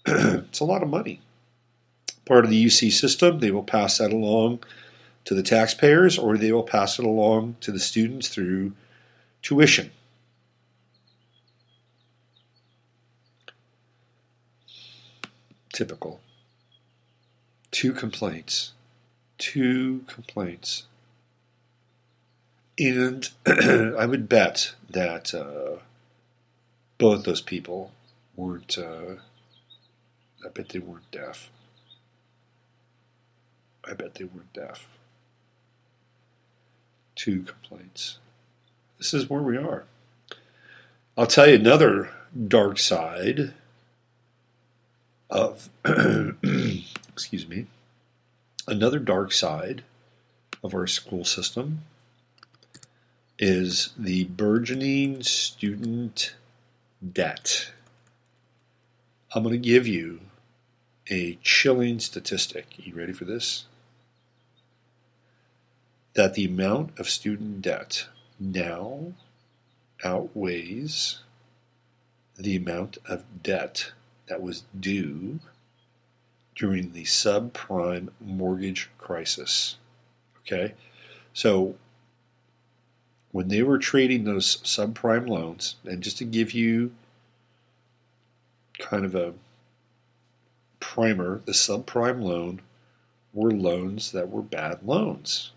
It's a lot of money. Part of the UC system, they will pass that along to the taxpayers, or they will pass it along to the students through tuition. Typical. Two complaints. And I would bet that both those people weren't, I bet they weren't deaf. Two complaints. This is where we are. I'll tell you another dark side of, excuse me, another dark side of our school system is the burgeoning student debt. I'm going to give you a chilling statistic. You ready for this? That the amount of student debt now outweighs the amount of debt that was due during the subprime mortgage crisis. Okay? So when they were trading those subprime loans, and just to give you kind of a primer, the subprime loan were loans that were bad loans,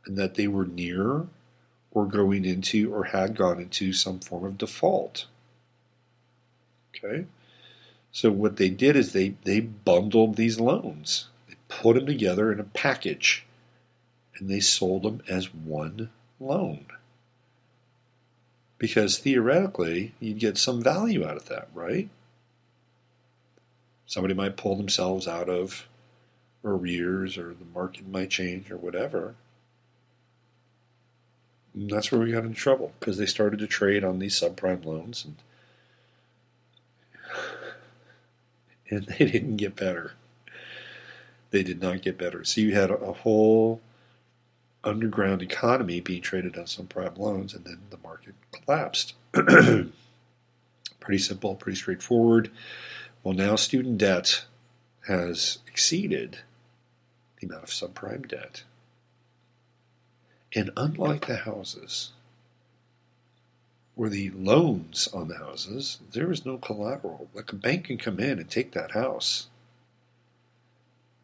and that they were near or going into or had gone into some form of default. Okay? So what they did is they bundled these loans. They put them together in a package, and they sold them as one loan. Because theoretically, you'd get some value out of that, right? Somebody might pull themselves out of arrears, or the market might change, or whatever. And that's where we got in trouble, because they started to trade on these subprime loans, and they didn't get better. They did not get better. So you had a whole underground economy being traded on subprime loans, and then the market collapsed. Pretty simple, pretty straightforward. Well, now student debt has exceeded the amount of subprime debt. And unlike the houses, where the loans on the houses, there is no collateral. Like a bank can come in and take that house.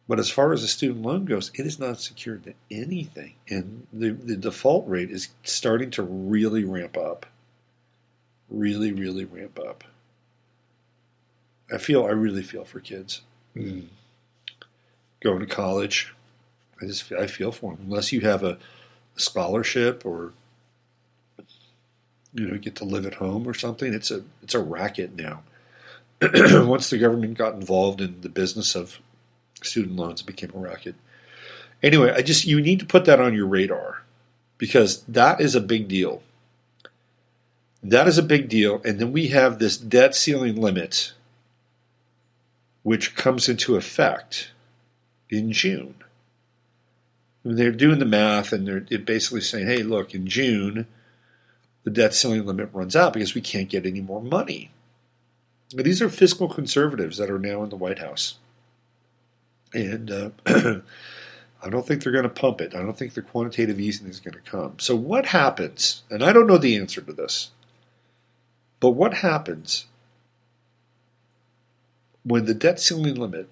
But as far as the student loan goes, it is not secured to anything. And the default rate is starting to really ramp up. Really, really ramp up. I really feel for kids. Going to college, I feel for them. Unless you have a scholarship, or get to live at home or something, it's a racket now. Once the government got involved in the business of student loans, it became a racket. Anyway, you need to put that on your radar, because that is a big deal. That is a big deal. And then we have this debt ceiling limit, which comes into effect in June. And they're doing the math, and they're basically saying, hey, look, in June, the debt ceiling limit runs out because we can't get any more money. But these are fiscal conservatives that are now in the White House. And I don't think they're going to pump it. I don't think the quantitative easing is going to come. So what happens, and I don't know the answer to this, but what happens when the debt ceiling limit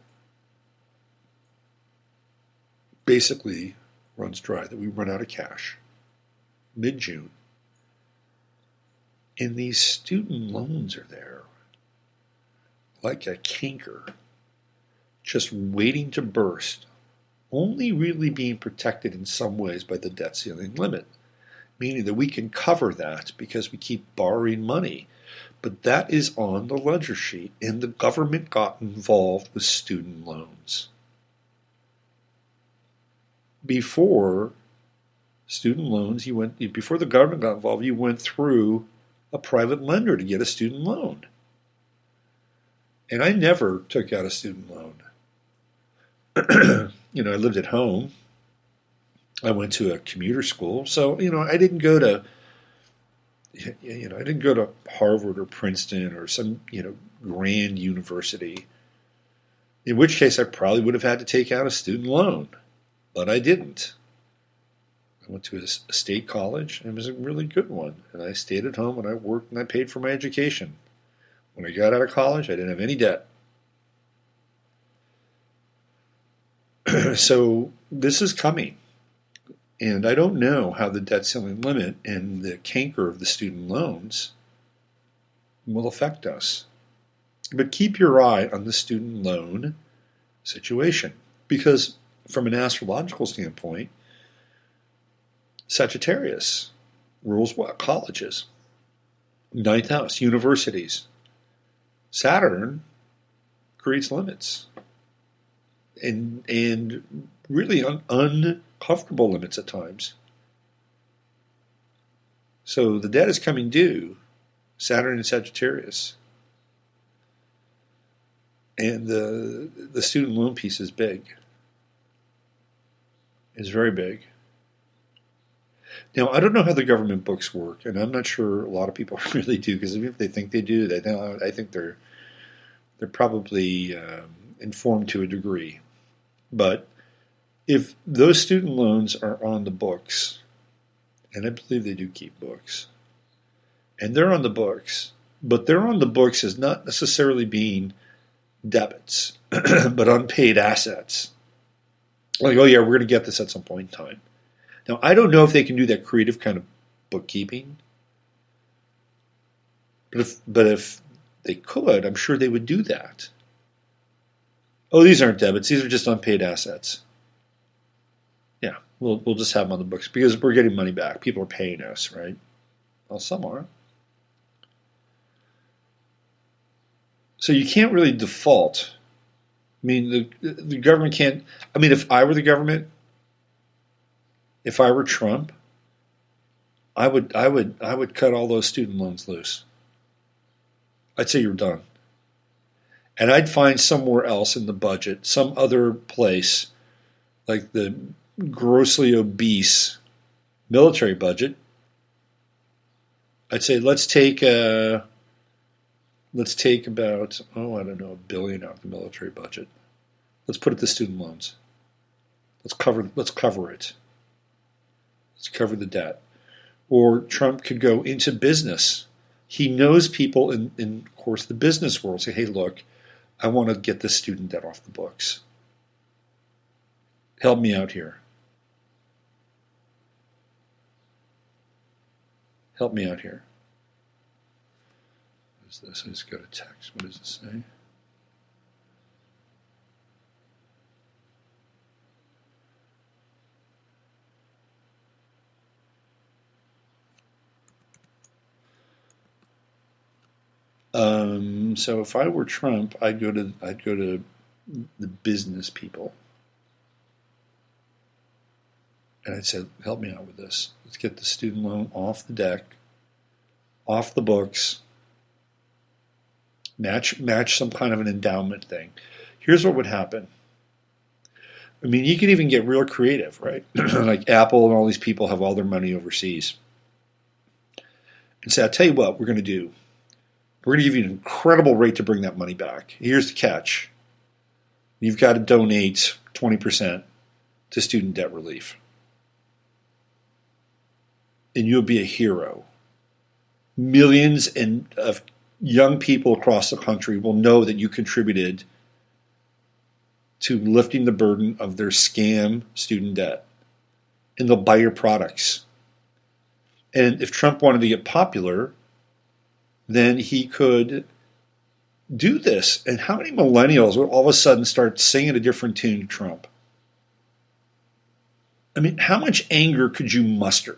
basically runs dry, that we run out of cash mid-June, and these student loans are there like a canker, just waiting to burst, only really being protected in some ways by the debt ceiling limit, meaning that we can cover that because we keep borrowing money. But that is on the ledger sheet, and the government got involved with student loans. Before student loans, before the government got involved, you went through a private lender to get a student loan. And I never took out a student loan. I lived at home. I went to a commuter school, so I didn't go to Harvard or Princeton or some grand university, in which case I probably would have had to take out a student loan, but I didn't. I went to a state college, and it was a really good one, and I stayed at home, and I worked, and I paid for my education. When I got out of college, I didn't have any debt. So this is coming. And I don't know how the debt ceiling limit and the canker of the student loans will affect us. But keep your eye on the student loan situation. Because from an astrological standpoint, Sagittarius rules what? Colleges. Ninth house, universities. Saturn creates limits. And really uncomfortable limits at times. So the debt is coming due, Saturn and Sagittarius. And the student loan piece is big. It's very big. Now, I don't know how the government books work, and I'm not sure a lot of people really do, because even if they think they do, they don't. I think they're probably informed to a degree. But if those student loans are on the books, and I believe they do keep books, and they're on the books, but they're on the books as not necessarily being debits, but unpaid assets. Like, oh yeah, we're going to get this at some point in time. Now, I don't know if they can do that creative kind of bookkeeping, but if they could, I'm sure they would do that. Oh, these aren't debits. These are just unpaid assets. Yeah, we'll just have them on the books because we're getting money back. People are paying us, right? Well, some are. So you can't really default. I mean, the government can't. I mean, if I were the government, if I were Trump, I would cut all those student loans loose. I'd say you're done. And I'd find somewhere else in the budget, some other place, like the grossly obese military budget. I'd say let's take about $1 billion out of the military budget. Let's put it to student loans. Let's cover it. Let's cover the debt. Or Trump could go into business. He knows people in of course, the business world. Say, hey, look, I want to get this student debt off the books. Help me out here. Help me out here. What is this? I just got a text. What does it say? So if I were Trump, I'd go to the business people, and I'd say, help me out with this. Let's get the student loan off the deck, off the books. Match some kind of an endowment thing. Here's what would happen. I mean, you can even get real creative, right? Like Apple and all these people have all their money overseas, and say, I'll tell you what we're going to do. We're going to give you an incredible rate to bring that money back. Here's the catch. You've got to donate 20% to student debt relief. And you'll be a hero. Millions of young people across the country will know that you contributed to lifting the burden of their scam student debt. And they'll buy your products. And if Trump wanted to get popular, then he could do this. And how many millennials would all of a sudden start singing a different tune to Trump? I mean, how much anger could you muster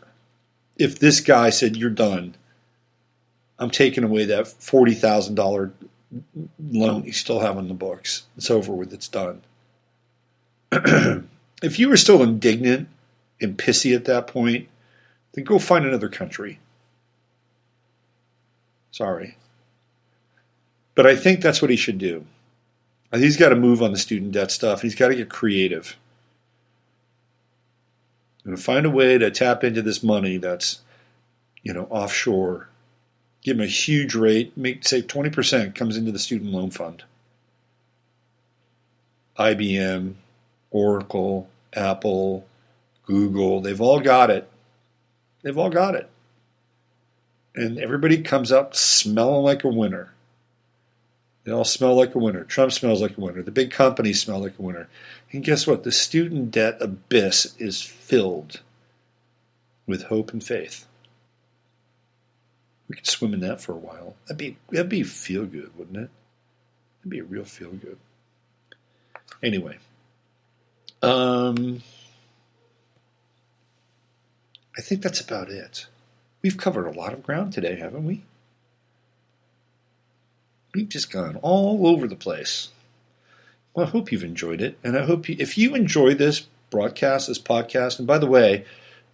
if this guy said, you're done, I'm taking away that $40,000 loan you still have on the books. It's over with, it's done. If you were still indignant and pissy at that point, then go find another country. Sorry. But I think that's what he should do. He's got to move on the student debt stuff. He's got to get creative. And find a way to tap into this money that's, offshore give them a huge rate, say 20% comes into the student loan fund. IBM, Oracle, Apple, Google, they've all got it. They've all got it. And everybody comes out smelling like a winner. They all smell like a winner. Trump smells like a winner. The big companies smell like a winner. And guess what? The student debt abyss is filled with hope and faith. We could swim in that for a while. That'd be feel good, wouldn't it? That'd be a real feel good. Anyway, I think that's about it. We've covered a lot of ground today, haven't we? We've just gone all over the place. Well, I hope you've enjoyed it, and I hope if you enjoy this broadcast, this podcast, and by the way,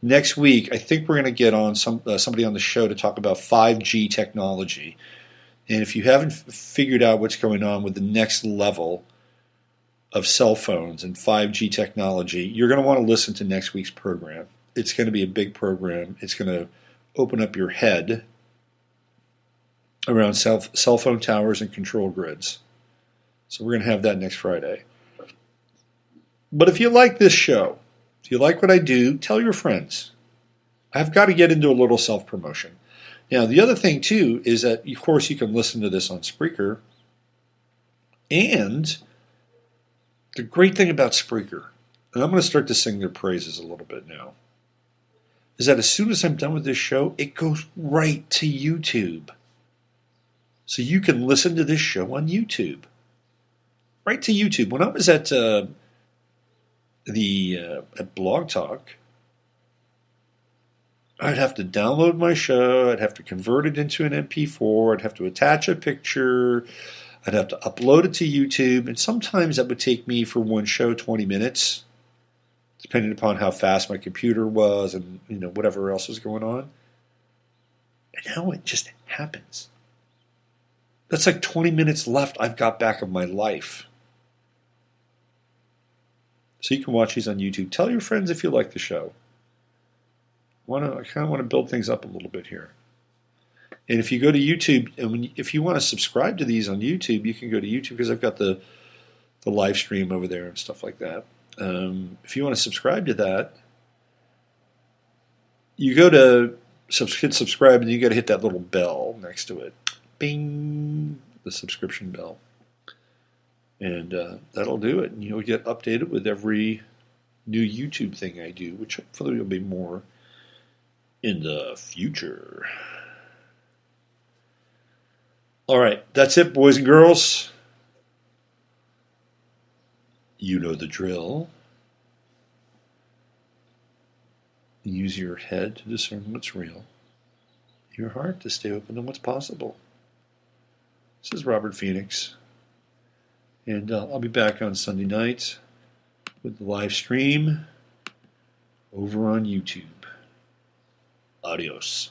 next week I think we're going to get on somebody on the show to talk about 5G technology. And if you haven't figured out what's going on with the next level of cell phones and 5G technology, you're going to want to listen to next week's program. It's going to be a big program. It's going to open up your head around cell phone towers and control grids. So we're going to have that next Friday. But if you like this show, if you like what I do, tell your friends. I've got to get into a little self-promotion. Now, the other thing, too, is that, of course, you can listen to this on Spreaker. And the great thing about Spreaker, and I'm going to start to sing their praises a little bit now, is that as soon as I'm done with this show, it goes right to YouTube. So you can listen to this show on YouTube. Right to YouTube. When I was at at Blog Talk, I'd have to download my show. I'd have to convert it into an MP4. I'd have to attach a picture. I'd have to upload it to YouTube. And sometimes that would take me for one show 20 minutes, depending upon how fast my computer was and whatever else was going on. And now it just happens. That's like 20 minutes left I've got back of my life. So you can watch these on YouTube. Tell your friends if you like the show. I kind of want to build things up a little bit here. And if you go to YouTube, and if you want to subscribe to these on YouTube, you can go to YouTube because I've got the live stream over there and stuff like that. If you want to subscribe to that, you go to hit subscribe, and you got to hit that little bell next to it. Bing, the subscription bell. And that'll do it. And you'll get updated with every new YouTube thing I do, which hopefully will be more in the future. All right, that's it, boys and girls. You know the drill. Use your head to discern what's real. Your heart to stay open to what's possible. This is Robert Phoenix. And I'll be back on Sunday night with the live stream over on YouTube. Adios.